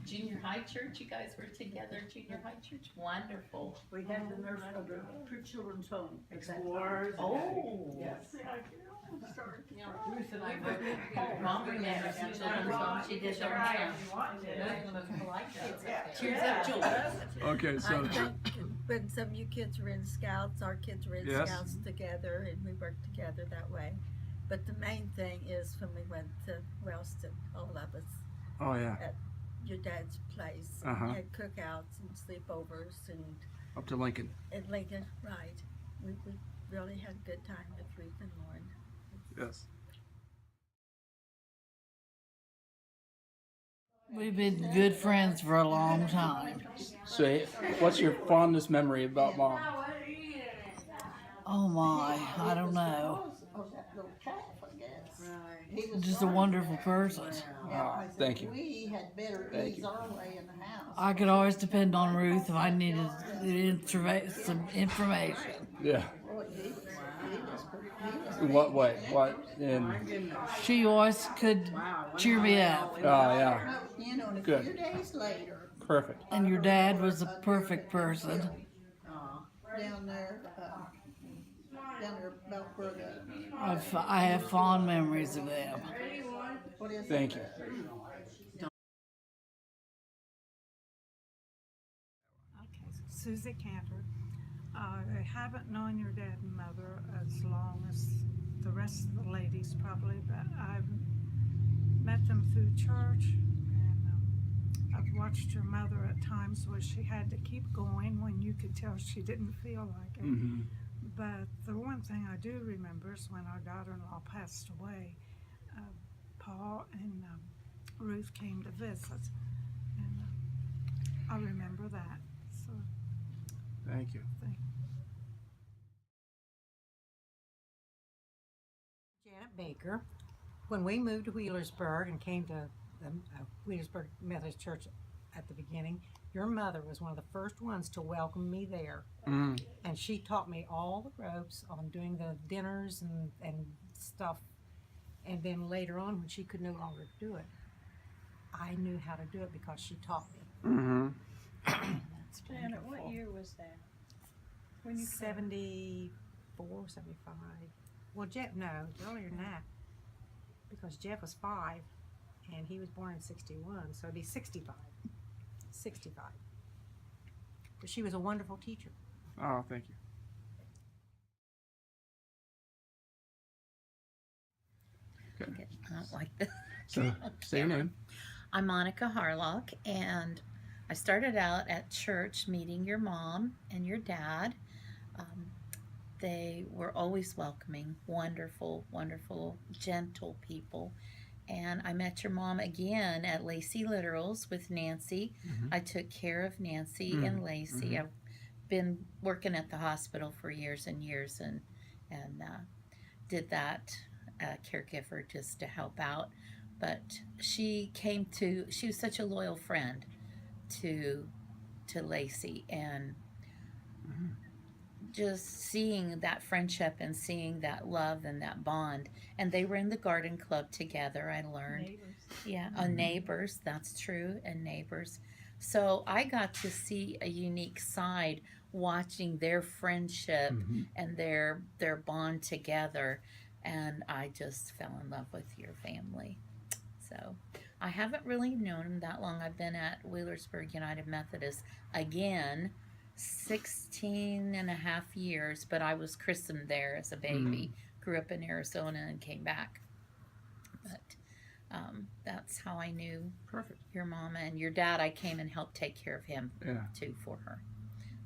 junior high church, you guys were together, junior high church, wonderful. We had the nurse of the pre-children's home. Explorers. Oh. Yes. Ruth and I Mom remembers the children's home, she did their hair. Those are the most polite kids. Cheers up, Julie. Okay, so I think when some of you kids were in scouts, our kids were in Yes. scouts together, and we worked together that way. But the main thing is when we went to Wellston, all of us, oh yeah, your dad's place, Uh-huh. we had cookouts and sleepovers, and up to Lincoln. at Lincoln, right. We really had a good time with Ruth and Lauren. Yes. We've been good friends for a long time. So, what's your fondest memory about Mom? Oh my, I don't know. Oh, that little calf, I guess. He was Just a wonderful person. Ah, thank you. We had better Thank ease you. our way in the house. I could always depend on Ruth if I needed some information. Yeah. Boy, he was pretty, In what way? What in? She always could cheer me up. Oh yeah. you know, and a Good. few days later, Perfect. And your dad was a perfect person. down there about where the, I have fond memories of them. what is it? Thank you. Okay, Susie Cantor. I haven't known your dad and mother as long as the rest of the ladies probably, but I've met them through church, and I've watched your mother at times where she had to keep going when you could tell she didn't feel like it. Mm-hmm. But the one thing I do remember is when our daughter-in-law passed away, Paul and Ruth came to visit, and I remember that. So Thank you. Janet Baker. When we moved to Wheelersburg and came to the Wheelersburg Methodist Church at the beginning, your mother was one of the first ones to welcome me there. Mm. And she taught me all the ropes on doing the dinners and stuff. And then later on, when she could no longer do it, I knew how to do it because she taught me. Mm-hmm. That's Janet, what wonderful. year was that? When you 74, 75. Well, Jeff, no, earlier than that. Because Jeff was 5 and he was born in 61, so it'd be 65. 65. But she was a wonderful teacher. Oh, thank you. Okay, I don't like this. So, say your name. I'm Monica Harlock, and I started out at church meeting your mom and your dad. They were always welcoming, wonderful, wonderful, gentle people. And I met your mom again at Lacey Literals with Nancy. Mhm. I took care of Nancy Mm, and Lacey. mhm. I've been working at the hospital for years and years, and did that caregiver just to help out. But she was such a loyal friend to Lacey, and just seeing that friendship and seeing that love and that bond. And they were in the garden club together, I learned. Yeah, neighbors, that's true, and neighbors. So I got to see a unique side watching their friendship Mhm. and their bond together, and I just fell in love with your family. So I haven't really known them that long. I've been at Wheelersburg United Methodist again 16 and a half years, but I was christened there as a baby. Grew up in Arizona and came back. But that's how I knew Perfect. your mama, and your dad. I came and helped take care of him Yeah. too for her.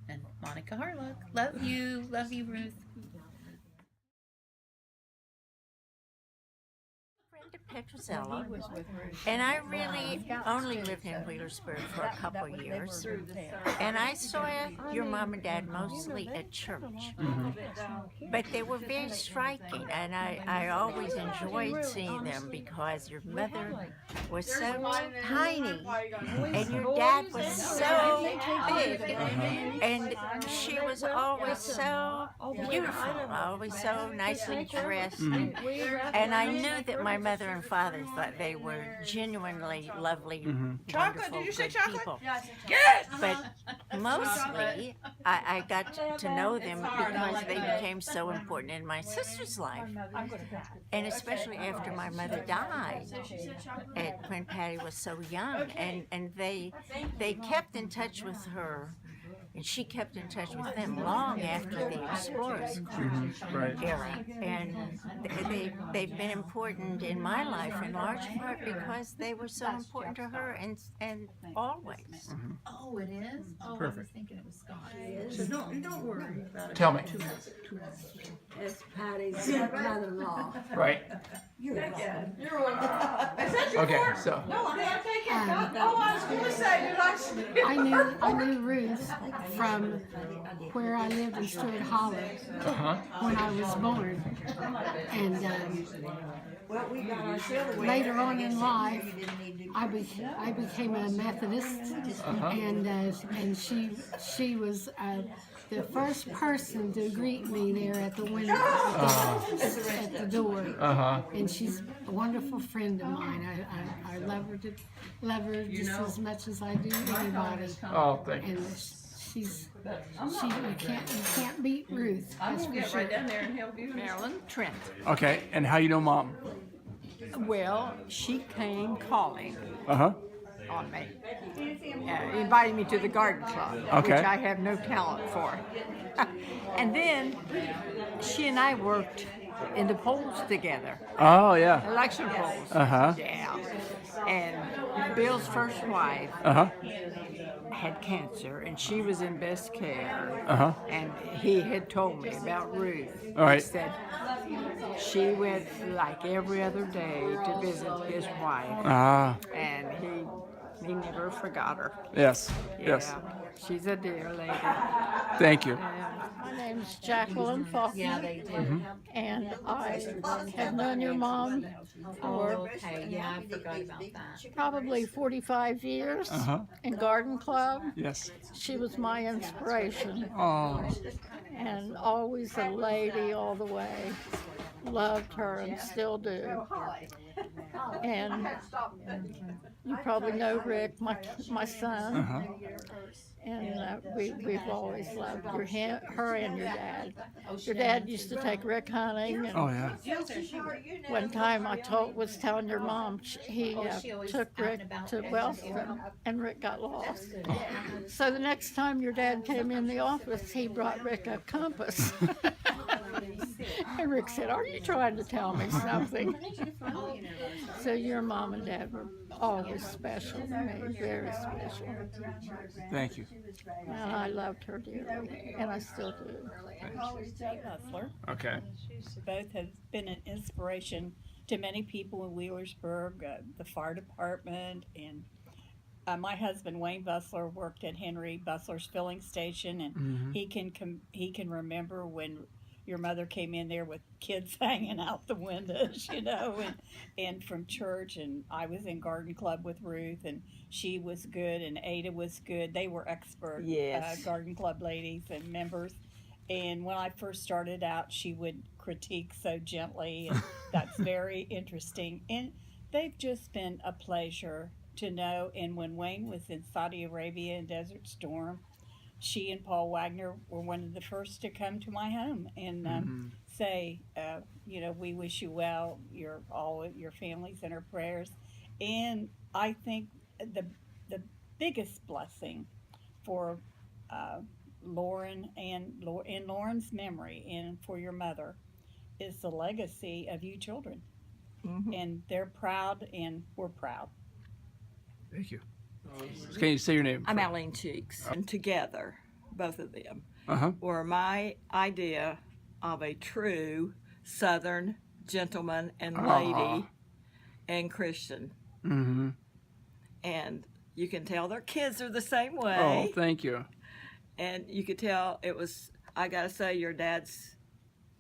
And Monica Harlock, love you, Ruth. Petrozella, and I really only lived in Wheelersburg for a couple years. And I saw your mom and dad mostly at church, but they were very striking, and I always enjoyed seeing them because your mother was so tiny, and your dad was so big, and she was always so beautiful, always so nicely dressed, and I knew that my mother and father thought they were genuinely lovely, Chocolate, wonderful, did you say good chocolate? people. Yes! But mostly, I got to know them because they became so important in my sister's life. And especially after my mother died, when Patty was so young. And they kept in touch with her. And she kept in touch with them long after the Explorers Right. era. And they've been important in my life in large part because they were so important to her and always. Oh, it is? Oh, I was Perfect. thinking it was Scott. So don't worry about it. Tell me. It's Patty's mother-in-law. Right. You're welcome. Okay. So. No, I'm not taking it. Oh, I was gonna say, did I? I knew Ruth from where I lived in Stewart Hollow when I was born, and Well, we got ourselves. later on in life, I became a Methodist, and she was the first person to greet me there at the window, at the door. And she's a wonderful friend of mine. I love her just as much as I do anybody. Oh, thank you. And you can't beat Ruth. That's for sure. Marilyn Trent. Okay. And how you know Mom? Well, she came calling Uh-huh. on me, inviting me to the garden club, Okay. which I have no talent for. And then she and I worked in the polls together, Oh, yeah. election polls. Uh-huh. Yeah. And Bill's first wife Uh-huh. had cancer, and she was in best care. Uh-huh. And he had told me about Ruth. All right. He said she went like every other day to visit his wife, Ah. and he never forgot her. Yes. Yes. Yeah, she's a dear lady. Thank you. My name's Jacqueline Faulkner. Yeah, they do. And I have known your mom for Okay, yeah, I forgot about that. probably 45 years Uh-huh. in Garden Club. Yes. She was my inspiration Oh. and always a lady all the way. Loved her and still do. And you probably know Rick, my son. Uh-huh. And we've always loved her and your dad. Your dad used to take Rick hunting, and Oh, yeah. one time I was telling your mom he took Rick to Wellston, and Rick got lost. So the next time your dad came in the office, he brought Rick a compass. And Rick said, "Are you trying to tell me something?" So your mom and dad were always special to me, very special. Thank you. And I loved her dearly, and I still do. Hustler. Okay. Both have been an inspiration to many people in Wheelersburg, the fire department, and my husband Wayne Bustler worked at Henry Bustler's filling station, and he can remember when your mother came in there with kids hanging out the windows, and from church, and I was in garden club with Ruth, and she was good, and Ada was good. They were expert garden club ladies and members. And when I first started out, she would critique so gently, and that's very interesting. And they've just been a pleasure to know. And when Wayne was in Saudi Arabia in Desert Storm, she and Paul Wagner were one of the first to come to my home and say, we wish you well, all your families in our prayers. And I think the biggest blessing for Lauren and in Lauren's memory and for your mother is the legacy of you children. And they're proud, and we're proud. Thank you. Can you say your name? I'm Aline Cheeks, and together, both of them, Uh-huh. were my idea of a true Southern gentleman and lady and Christian. Mm-hmm. And you can tell their kids are the same way. Oh, thank you. And you could tell it was, I gotta say, your dad's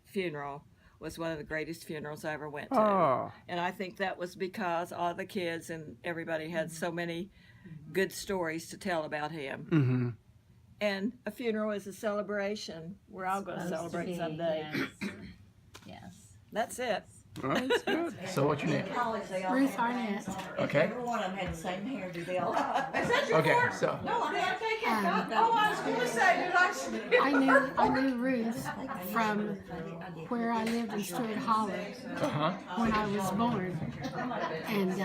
funeral was one of the greatest funerals I ever went to. Oh. And I think that was because all the kids and everybody had so many good stories to tell about him. Mm-hmm. And a funeral is a celebration. We're all going to celebrate someday. Yes. That's it. That's good. So what's your name? Ruth Arnett. Okay. Every one of them had the same hair, do they all? Okay, so No, I didn't take it. Oh, I was gonna say, did I knew Ruth from where I lived in Stewart Hollow when I was born, and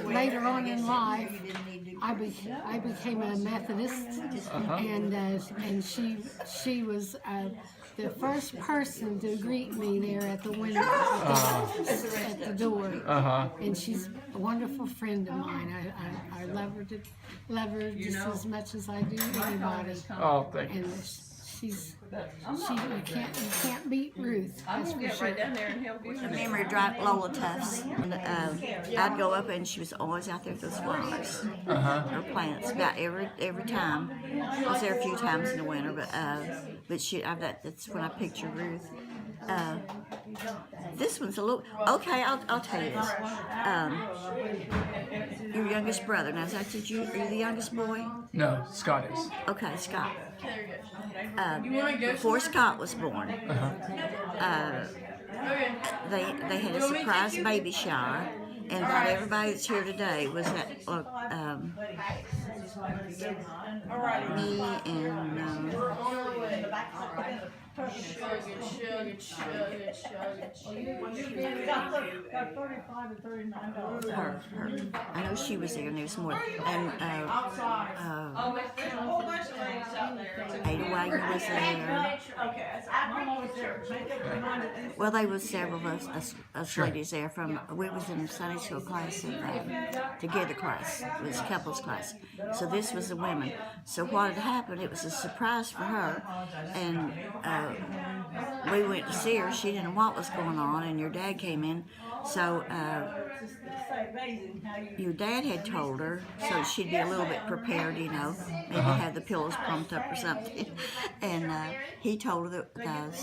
later on in life, I became a Methodist, and she was the first person to greet me there at the window, at the door. And she's a wonderful friend of mine. I love her just as much as I do anybody. Oh, thank you. And you can't beat Ruth. That's for sure. I remember Lola Tufts, and I'd go up and she was always out there with those flowers, her plants, about every time. I was there a few times in the winter, but that's when I picture Ruth. This one's a little okay. I'll tell you this. Your youngest brother. Now, are you the youngest boy? No, Scott is. Okay, Scott. Before Scott was born, they had a surprise baby shower, and about everybody that's here today was at me and her. I know she was there, and there was more. And Ada Wagner was there. Well, there was several of us ladies there. We was in Sunday school class, together class. It was couples class. So this was the women. So what had happened? It was a surprise for her, and we went to see her. She didn't know what was going on, and your dad came in. So your dad had told her, so she'd be a little bit prepared, maybe have the pillows pumped up or something. And he told her that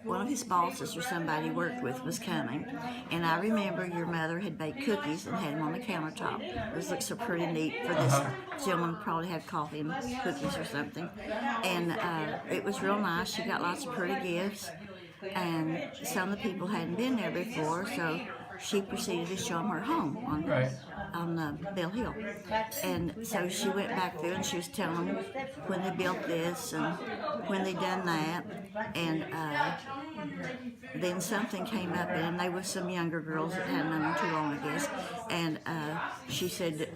one of his bosses or somebody he worked with was coming. And I remember your mother had baked cookies and had them on the countertop. Those looked so pretty neat for this gentleman. Probably had coffee and cookies or something. And it was real nice. She got lots of pretty gifts. And some of the people hadn't been there before, so she proceeded to show them her home on Bell Hill. And so she went back there and she was telling them when they built this and when they done that. And then something came up, and they were some younger girls that hadn't known her too long, I guess. And she said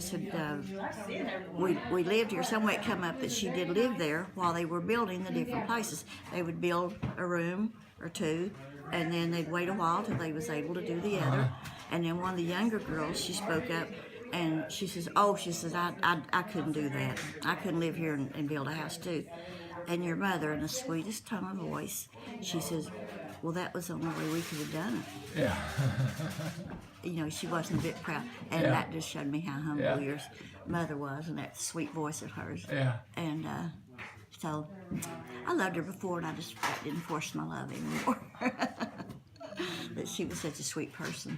we lived here. Some way it come up that she did live there while they were building the different places. They would build a room or two, and then they'd wait a while till they was able to do the other. And then one of the younger girls, she spoke up, and she says, I couldn't do that. I couldn't live here and build a house too. And your mother, in the sweetest tone of voice, she says, well, that was the only way we could have done it. Yeah. She wasn't a bit proud, and that just showed me how humble your mother was, and that sweet voice of hers. Yeah. And so I loved her before, and I just didn't force my love anymore. But she was such a sweet person.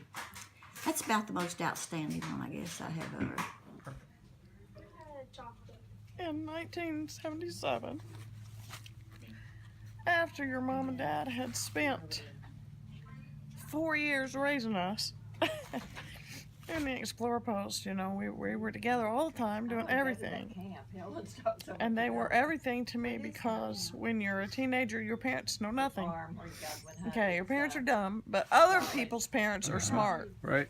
That's about the most outstanding one, I guess, I have of her. In 1977, after your mom and dad had spent 4 years raising us in the Explorer Post, we were together all the time doing everything. And they were everything to me, because when you're a teenager, your parents know nothing. Okay, your parents are dumb, but other people's parents are smart. Right.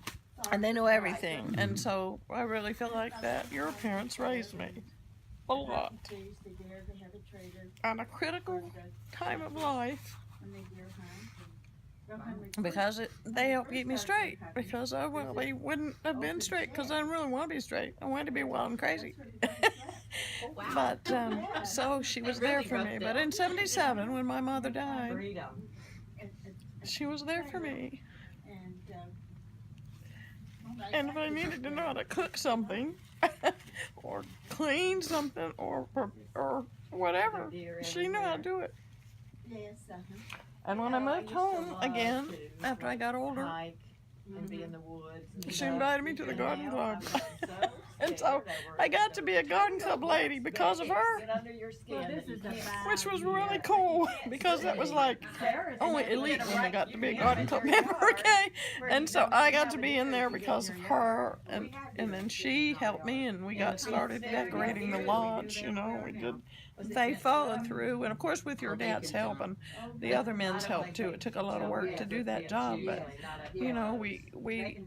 And they know everything. And so I really feel like that your parents raised me a lot. At a critical time of life, because they helped keep me straight, because I really wouldn't have been straight, because I didn't really want to be straight. I wanted to be wild and crazy. But so she was there for me. But in 77, when my mother died, she was there for me. And if I needed to know how to cook something or clean something or whatever, she knew how to do it. And when I moved home again, after I got older, she invited me to the garden club. And so I got to be a garden club lady because of her, which was really cool because that was like only elite women got to be a garden club member, okay? And so I got to be in there because of her, and then she helped me, and we got started decorating the lodge, you know, we did. They followed through, and of course with your dad's help and the other men's help too. It took a lot of work to do that job, but you know, we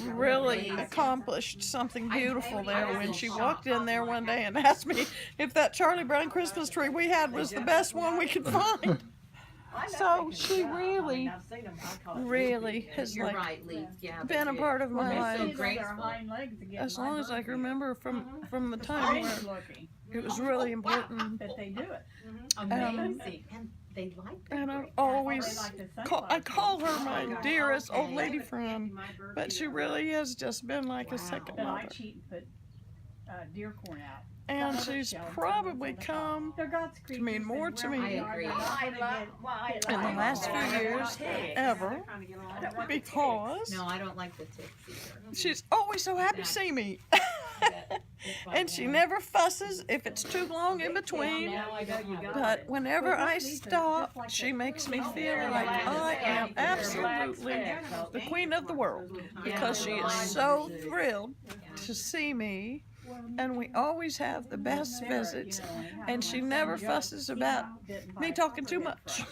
really accomplished something beautiful there when she walked in there one day and asked me if that Charlie Brown Christmas tree we had was the best one we could find. So she really has like been a part of my life as long as I can remember from the time where it was really important that they do it. Amazing. And I always call her my dearest old lady friend, but she really has just been like a second mother. Deer corn out. And she's probably come to mean more to me in the last few years than ever, because No, I don't like the ticks either. she's always so happy to see me. And she never fusses if it's too long in between. But whenever I stop, she makes me feel like I am absolutely the queen of the world, because she is so thrilled to see me. And we always have the best visits, and she never fusses about me talking too much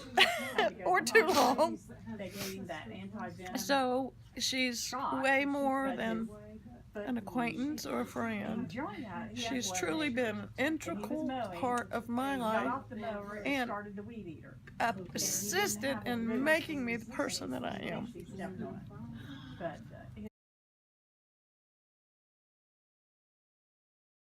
or too long. So she's way more than an acquaintance or a friend. She's truly been an integral part of my life and assisted in making me the person that I am.